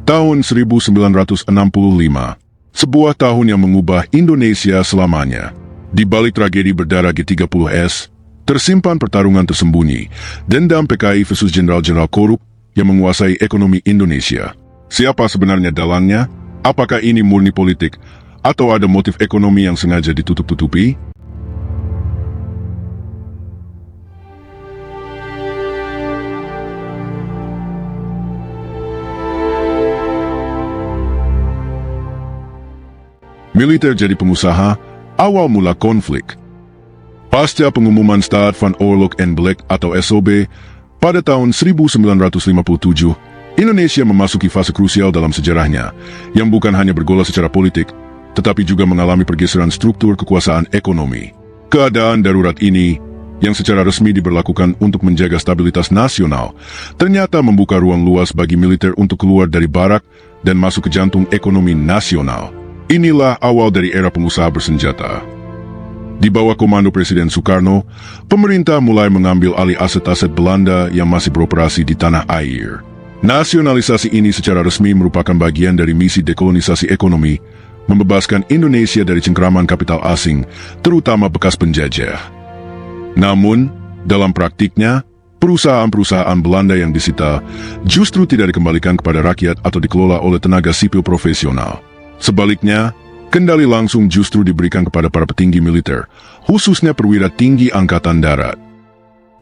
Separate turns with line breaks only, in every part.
Tahun 1965, sebuah tahun yang mengubah Indonesia selamanya. Di balik tragedi berdarah G30S, tersimpan pertarungan tersembunyi, dendam PKI versus jenderal-jenderal korup yang menguasai ekonomi Indonesia. Siapa sebenarnya dalangnya? Apakah ini murni politik, atau ada motif ekonomi yang sengaja ditutup-tutupi? Militer jadi pengusaha, awal mula konflik. Pasca pengumuman Staat van Oorlog en Beleg atau SOB, pada tahun 1957, Indonesia memasuki fase krusial dalam sejarahnya, yang bukan hanya bergolak secara politik, tetapi juga mengalami pergeseran struktur kekuasaan ekonomi. Keadaan darurat ini, yang secara resmi diberlakukan untuk menjaga stabilitas nasional, ternyata membuka ruang luas bagi militer untuk keluar dari barak dan masuk ke jantung ekonomi nasional. Inilah awal dari era pengusaha bersenjata. Di bawah komando Presiden Soekarno, pemerintah mulai mengambil alih aset-aset Belanda yang masih beroperasi di tanah air. Nasionalisasi ini secara resmi merupakan bagian dari misi dekolonisasi ekonomi, membebaskan Indonesia dari cengkraman kapital asing, terutama bekas penjajah. Namun, dalam praktiknya, perusahaan-perusahaan Belanda yang disita justru tidak dikembalikan kepada rakyat atau dikelola oleh tenaga sipil profesional. Sebaliknya, kendali langsung justru diberikan kepada para petinggi militer, khususnya perwira tinggi Angkatan Darat.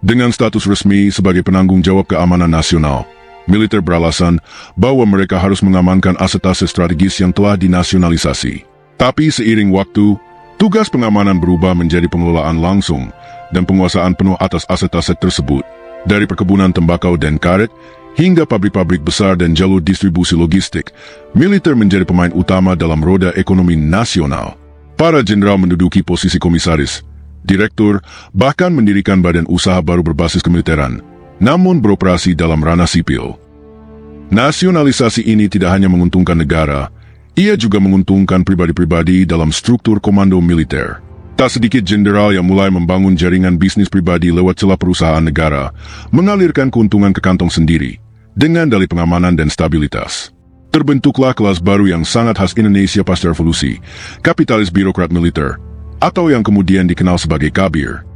Dengan status resmi sebagai penanggung jawab keamanan nasional, militer beralasan bahwa mereka harus mengamankan aset-aset strategis yang telah dinasionalisasi. Tapi seiring waktu, tugas pengamanan berubah menjadi pengelolaan langsung dan penguasaan penuh atas aset-aset tersebut. Dari perkebunan tembakau dan karet, hingga pabrik-pabrik besar dan jalur distribusi logistik, militer menjadi pemain utama dalam roda ekonomi nasional. Para jenderal menduduki posisi komisaris, direktur, bahkan mendirikan badan usaha baru berbasis kemiliteran, namun beroperasi dalam ranah sipil. Nasionalisasi ini tidak hanya menguntungkan negara, ia juga menguntungkan pribadi-pribadi dalam struktur komando militer. Tak sedikit jenderal yang mulai membangun jaringan bisnis pribadi lewat celah perusahaan negara, mengalirkan keuntungan ke kantong sendiri, dengan dalih pengamanan dan stabilitas. Terbentuklah kelas baru yang sangat khas Indonesia pasca revolusi, kapitalis birokrat militer, atau yang kemudian dikenal sebagai kabir.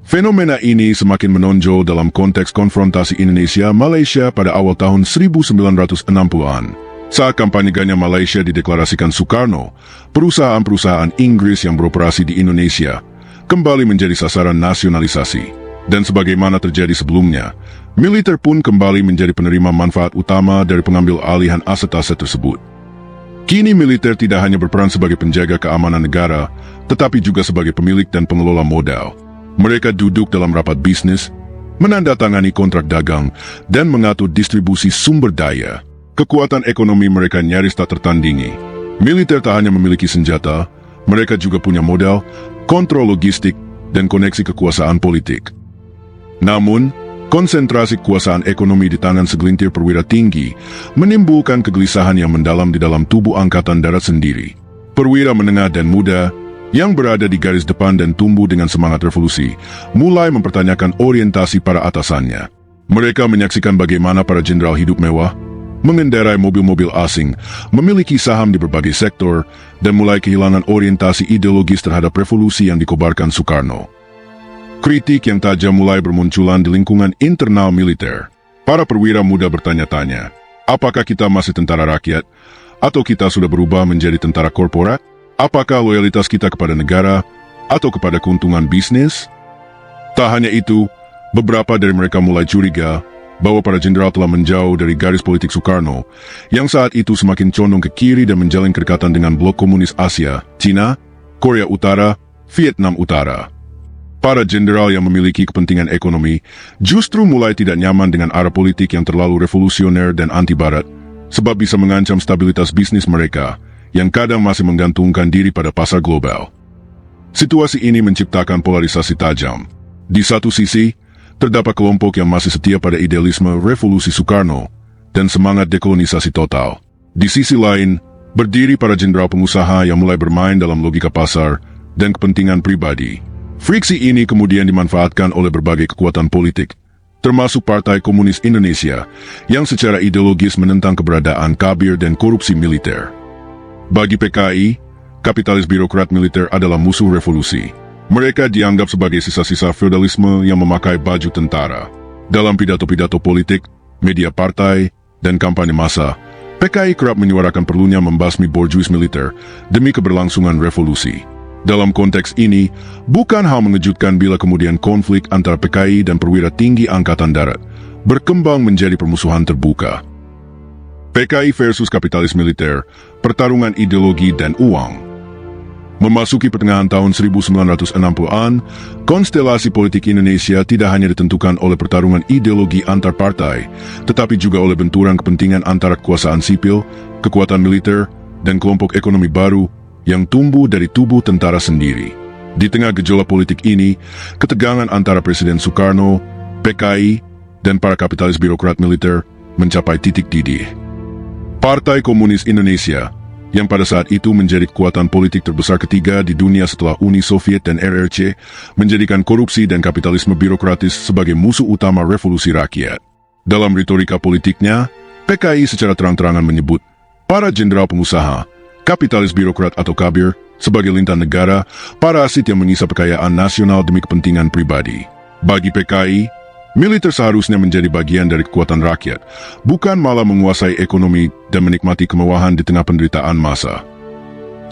Fenomena ini semakin menonjol dalam konteks konfrontasi Indonesia-Malaysia pada awal tahun 1960-an. Saat kampanye ganya Malaysia dideklarasikan Soekarno, perusahaan-perusahaan Inggris yang beroperasi di Indonesia kembali menjadi sasaran nasionalisasi. Dan sebagaimana terjadi sebelumnya, militer pun kembali menjadi penerima manfaat utama dari pengambil alihan aset-aset tersebut. Kini militer tidak hanya berperan sebagai penjaga keamanan negara, tetapi juga sebagai pemilik dan pengelola modal. Mereka duduk dalam rapat bisnis, menandatangani kontrak dagang, dan mengatur distribusi sumber daya. Kekuatan ekonomi mereka nyaris tak tertandingi. Militer tak hanya memiliki senjata, mereka juga punya modal, kontrol logistik, dan koneksi kekuasaan politik. Namun, konsentrasi kekuasaan ekonomi di tangan segelintir perwira tinggi menimbulkan kegelisahan yang mendalam di dalam tubuh Angkatan Darat sendiri. Perwira menengah dan muda, yang berada di garis depan dan tumbuh dengan semangat revolusi, mulai mempertanyakan orientasi para atasannya. Mereka menyaksikan bagaimana para jenderal hidup mewah, mengendarai mobil-mobil asing, memiliki saham di berbagai sektor, dan mulai kehilangan orientasi ideologis terhadap revolusi yang dikobarkan Soekarno. Kritik yang tajam mulai bermunculan di lingkungan internal militer. Para perwira muda bertanya-tanya, apakah kita masih tentara rakyat, atau kita sudah berubah menjadi tentara korporat? Apakah loyalitas kita kepada negara, atau kepada keuntungan bisnis? Tak hanya itu, beberapa dari mereka mulai curiga bahwa para jenderal telah menjauh dari garis politik Soekarno, yang saat itu semakin condong ke kiri dan menjalin kedekatan dengan blok komunis Asia, Cina, Korea Utara, Vietnam Utara. Para jenderal yang memiliki kepentingan ekonomi justru mulai tidak nyaman dengan arah politik yang terlalu revolusioner dan anti-barat, sebab bisa mengancam stabilitas bisnis mereka, yang kadang masih menggantungkan diri pada pasar global. Situasi ini menciptakan polarisasi tajam. Di satu sisi, terdapat kelompok yang masih setia pada idealisme revolusi Soekarno dan semangat dekolonisasi total. Di sisi lain, berdiri para jenderal pengusaha yang mulai bermain dalam logika pasar dan kepentingan pribadi. Friksi ini kemudian dimanfaatkan oleh berbagai kekuatan politik, termasuk Partai Komunis Indonesia, yang secara ideologis menentang keberadaan kabir dan korupsi militer. Bagi PKI, kapitalis birokrat militer adalah musuh revolusi. Mereka dianggap sebagai sisa-sisa feodalisme yang memakai baju tentara. Dalam pidato-pidato politik, media partai, dan kampanye massa, PKI kerap menyuarakan perlunya membasmi borjuis militer demi keberlangsungan revolusi. Dalam konteks ini, bukan hal mengejutkan bila kemudian konflik antara PKI dan perwira tinggi Angkatan Darat berkembang menjadi permusuhan terbuka. PKI versus kapitalis militer, pertarungan ideologi dan uang. Memasuki pertengahan tahun 1960-an, konstelasi politik Indonesia tidak hanya ditentukan oleh pertarungan ideologi antar partai, tetapi juga oleh benturan kepentingan antara kekuasaan sipil, kekuatan militer, dan kelompok ekonomi baru yang tumbuh dari tubuh tentara sendiri. Di tengah gejolak politik ini, ketegangan antara Presiden Soekarno, PKI, dan para kapitalis birokrat militer mencapai titik didih. Partai Komunis Indonesia, yang pada saat itu menjadi kekuatan politik terbesar ketiga di dunia setelah Uni Soviet dan RRC, menjadikan korupsi dan kapitalisme birokratis sebagai musuh utama revolusi rakyat. Dalam retorika politiknya, PKI secara terang-terangan menyebut para jenderal pengusaha, kapitalis birokrat atau kabir, sebagai lintah negara, parasit yang menyisa kekayaan nasional demi kepentingan pribadi. Bagi PKI, militer seharusnya menjadi bagian dari kekuatan rakyat, bukan malah menguasai ekonomi dan menikmati kemewahan di tengah penderitaan massa.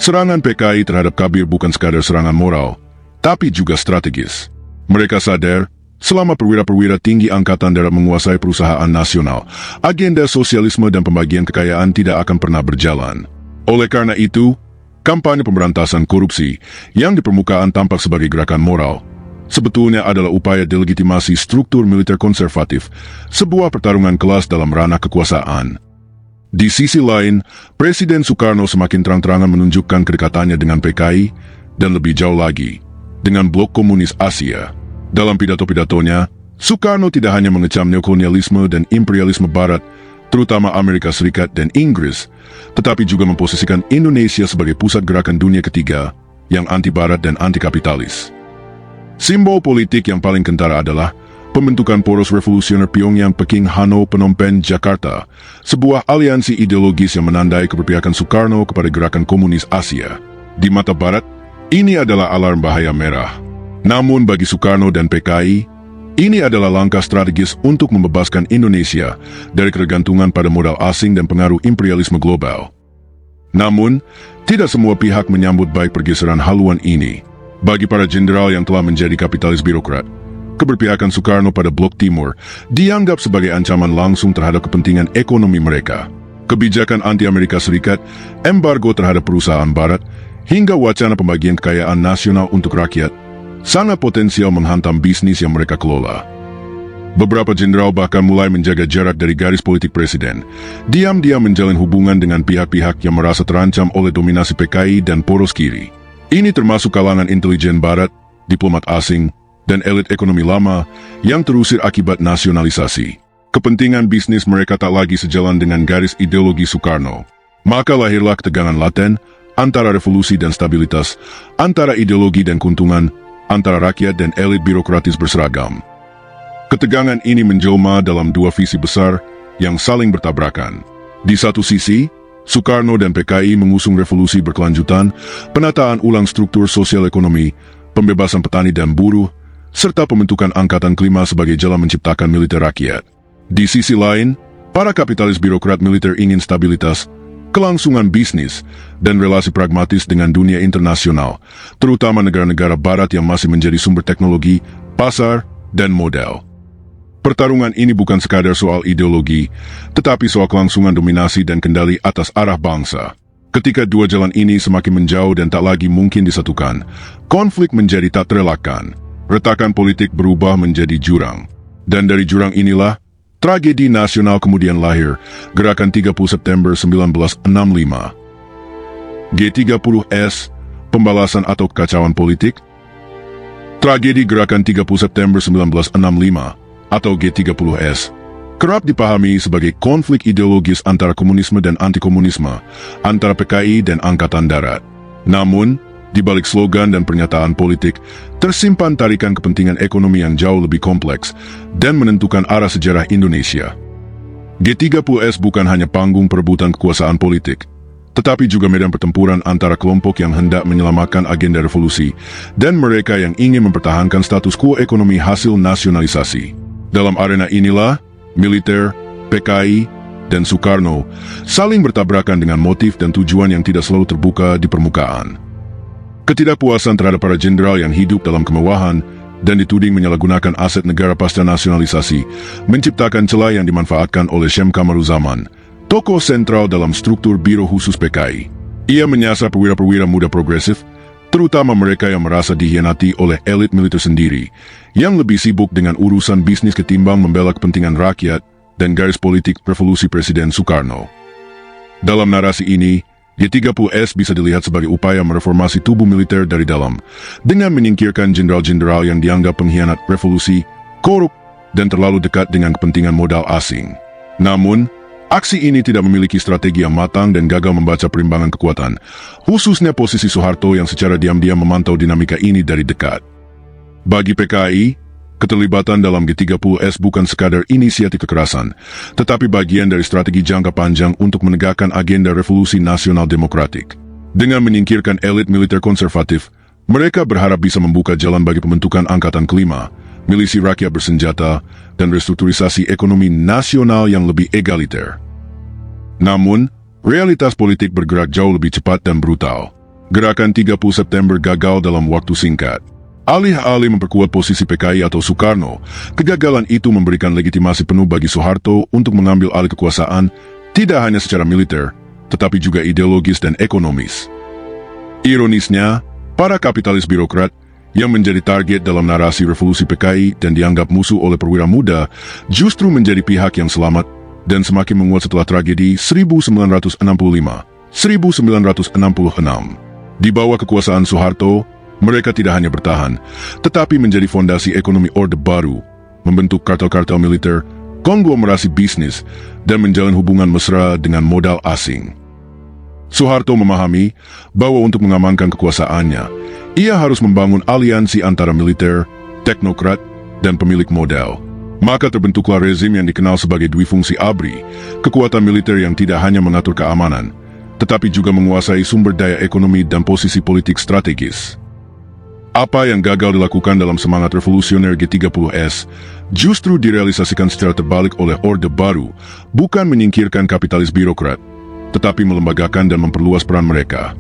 Serangan PKI terhadap kabir bukan sekadar serangan moral, tapi juga strategis. Mereka sadar, selama perwira-perwira tinggi Angkatan Darat menguasai perusahaan nasional, agenda sosialisme dan pembagian kekayaan tidak akan pernah berjalan. Oleh karena itu, kampanye pemberantasan korupsi yang di permukaan tampak sebagai gerakan moral, sebetulnya adalah upaya delegitimasi struktur militer konservatif, sebuah pertarungan kelas dalam ranah kekuasaan. Di sisi lain, Presiden Soekarno semakin terang-terangan menunjukkan kedekatannya dengan PKI, dan lebih jauh lagi, dengan blok komunis Asia. Dalam pidato-pidatonya, Soekarno tidak hanya mengecam neokolonialisme dan imperialisme Barat, terutama Amerika Serikat dan Inggris, tetapi juga memposisikan Indonesia sebagai pusat gerakan dunia ketiga yang anti-Barat dan anti-kapitalis. Simbol politik yang paling kentara adalah pembentukan poros revolusioner Pyongyang, Peking, Hanoi, Phnom Penh, Jakarta, sebuah aliansi ideologis yang menandai keberpihakan Soekarno kepada gerakan komunis Asia. Di mata Barat, ini adalah alarm bahaya merah. Namun bagi Soekarno dan PKI, ini adalah langkah strategis untuk membebaskan Indonesia dari ketergantungan pada modal asing dan pengaruh imperialisme global. Namun, tidak semua pihak menyambut baik pergeseran haluan ini. Bagi para jenderal yang telah menjadi kapitalis birokrat, keberpihakan Soekarno pada Blok Timur dianggap sebagai ancaman langsung terhadap kepentingan ekonomi mereka. Kebijakan anti-Amerika Serikat, embargo terhadap perusahaan Barat, hingga wacana pembagian kekayaan nasional untuk rakyat, sangat potensial menghantam bisnis yang mereka kelola. Beberapa jenderal bahkan mulai menjaga jarak dari garis politik presiden, diam-diam menjalin hubungan dengan pihak-pihak yang merasa terancam oleh dominasi PKI dan poros kiri. Ini termasuk kalangan intelijen Barat, diplomat asing, dan elit ekonomi lama yang terusir akibat nasionalisasi. Kepentingan bisnis mereka tak lagi sejalan dengan garis ideologi Soekarno. Maka lahirlah ketegangan laten antara revolusi dan stabilitas, antara ideologi dan keuntungan, antara rakyat dan elit birokratis berseragam. Ketegangan ini menjelma dalam dua visi besar yang saling bertabrakan. Di satu sisi, Soekarno dan PKI mengusung revolusi berkelanjutan, penataan ulang struktur sosial ekonomi, pembebasan petani dan buruh, serta pembentukan angkatan kelima sebagai jalan menciptakan militer rakyat. Di sisi lain, para kapitalis birokrat militer ingin stabilitas, kelangsungan bisnis, dan relasi pragmatis dengan dunia internasional, terutama negara-negara Barat yang masih menjadi sumber teknologi, pasar, dan modal. Pertarungan ini bukan sekadar soal ideologi, tetapi soal kelangsungan dominasi dan kendali atas arah bangsa. Ketika dua jalan ini semakin menjauh dan tak lagi mungkin disatukan, konflik menjadi tak terelakkan. Retakan politik berubah menjadi jurang. Dan dari jurang inilah, tragedi nasional kemudian lahir, Gerakan 30 September 1965. G30S, pembalasan atau kekacauan politik. Tragedi Gerakan 30 September 1965 atau G30S kerap dipahami sebagai konflik ideologis antara komunisme dan antikomunisme, antara PKI dan Angkatan Darat. Namun, Di balik slogan dan pernyataan politik, tersimpan tarikan kepentingan ekonomi yang jauh lebih kompleks dan menentukan arah sejarah Indonesia. G30S bukan hanya panggung perebutan kekuasaan politik, tetapi juga medan pertempuran antara kelompok yang hendak menyelamatkan agenda revolusi dan mereka yang ingin mempertahankan status quo ekonomi hasil nasionalisasi. Dalam arena inilah, militer, PKI, dan Soekarno saling bertabrakan dengan motif dan tujuan yang tidak selalu terbuka di permukaan. Ketidakpuasan terhadap para jenderal yang hidup dalam kemewahan dan dituding menyalahgunakan aset negara pasca nasionalisasi menciptakan celah yang dimanfaatkan oleh Syam Kamaruzaman, tokoh sentral dalam struktur Biro Khusus PKI. Ia menyasar perwira-perwira muda progresif, terutama mereka yang merasa dihianati oleh elit militer sendiri, yang lebih sibuk dengan urusan bisnis ketimbang membela kepentingan rakyat dan garis politik revolusi Presiden Soekarno. Dalam narasi ini, G30S bisa dilihat sebagai upaya mereformasi tubuh militer dari dalam, dengan menyingkirkan jenderal-jenderal yang dianggap pengkhianat revolusi, korup, dan terlalu dekat dengan kepentingan modal asing. Namun, aksi ini tidak memiliki strategi yang matang dan gagal membaca perimbangan kekuatan, khususnya posisi Soeharto yang secara diam-diam memantau dinamika ini dari dekat. Bagi PKI, keterlibatan dalam G30S bukan sekadar inisiatif kekerasan, tetapi bagian dari strategi jangka panjang untuk menegakkan agenda revolusi nasional demokratik. Dengan menyingkirkan elit militer konservatif, mereka berharap bisa membuka jalan bagi pembentukan angkatan kelima, milisi rakyat bersenjata, dan restrukturisasi ekonomi nasional yang lebih egaliter. Namun, realitas politik bergerak jauh lebih cepat dan brutal. Gerakan 30 September gagal dalam waktu singkat. Alih-alih memperkuat posisi PKI atau Soekarno, kegagalan itu memberikan legitimasi penuh bagi Soeharto untuk mengambil alih kekuasaan, tidak hanya secara militer, tetapi juga ideologis dan ekonomis. Ironisnya, para kapitalis birokrat yang menjadi target dalam narasi revolusi PKI dan dianggap musuh oleh perwira muda, justru menjadi pihak yang selamat dan semakin menguat setelah tragedi 1965-1966. Di bawah kekuasaan Soeharto, mereka tidak hanya bertahan, tetapi menjadi fondasi ekonomi Orde Baru, membentuk kartel-kartel militer, konglomerasi bisnis, dan menjalin hubungan mesra dengan modal asing. Soeharto memahami bahwa untuk mengamankan kekuasaannya, ia harus membangun aliansi antara militer, teknokrat, dan pemilik modal. Maka terbentuklah rezim yang dikenal sebagai Dwifungsi ABRI, kekuatan militer yang tidak hanya mengatur keamanan, tetapi juga menguasai sumber daya ekonomi dan posisi politik strategis. Apa yang gagal dilakukan dalam semangat revolusioner G30S justru direalisasikan secara terbalik oleh Orde Baru, bukan menyingkirkan kapitalis birokrat, tetapi melembagakan dan memperluas peran mereka.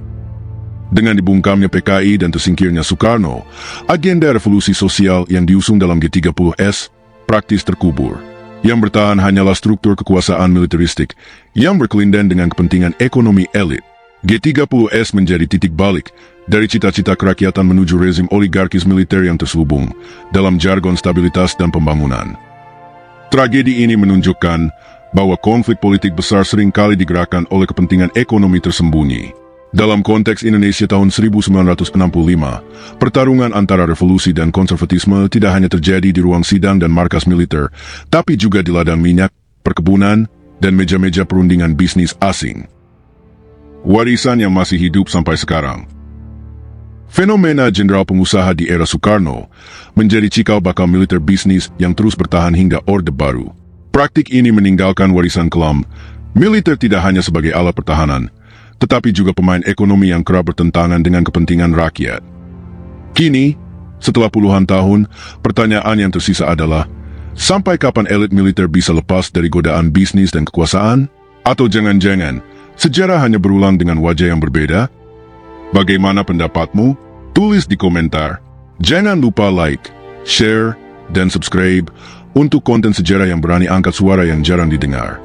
Dengan dibungkamnya PKI dan tersingkirnya Soekarno, agenda revolusi sosial yang diusung dalam G30S praktis terkubur. Yang bertahan hanyalah struktur kekuasaan militeristik yang berkelindan dengan kepentingan ekonomi elit. G30S menjadi titik balik dari cita-cita kerakyatan menuju rezim oligarkis militer yang terselubung dalam jargon stabilitas dan pembangunan. Tragedi ini menunjukkan bahwa konflik politik besar seringkali digerakkan oleh kepentingan ekonomi tersembunyi. Dalam konteks Indonesia tahun 1965, pertarungan antara revolusi dan konservatisme tidak hanya terjadi di ruang sidang dan markas militer, tapi juga di ladang minyak, perkebunan, dan meja-meja perundingan bisnis asing. Warisan yang masih hidup sampai sekarang. Fenomena jenderal pengusaha di era Soekarno menjadi cikal bakal militer bisnis yang terus bertahan hingga Orde Baru. Praktik ini meninggalkan warisan kelam. Militer tidak hanya sebagai alat pertahanan, tetapi juga pemain ekonomi yang kerap bertentangan dengan kepentingan rakyat. Kini, setelah puluhan tahun, pertanyaan yang tersisa adalah, sampai kapan elit militer bisa lepas dari godaan bisnis dan kekuasaan? Atau jangan-jangan, sejarah hanya berulang dengan wajah yang berbeda? Bagaimana pendapatmu? Tulis di komentar. Jangan lupa like, share, dan subscribe untuk konten sejarah yang berani angkat suara yang jarang didengar.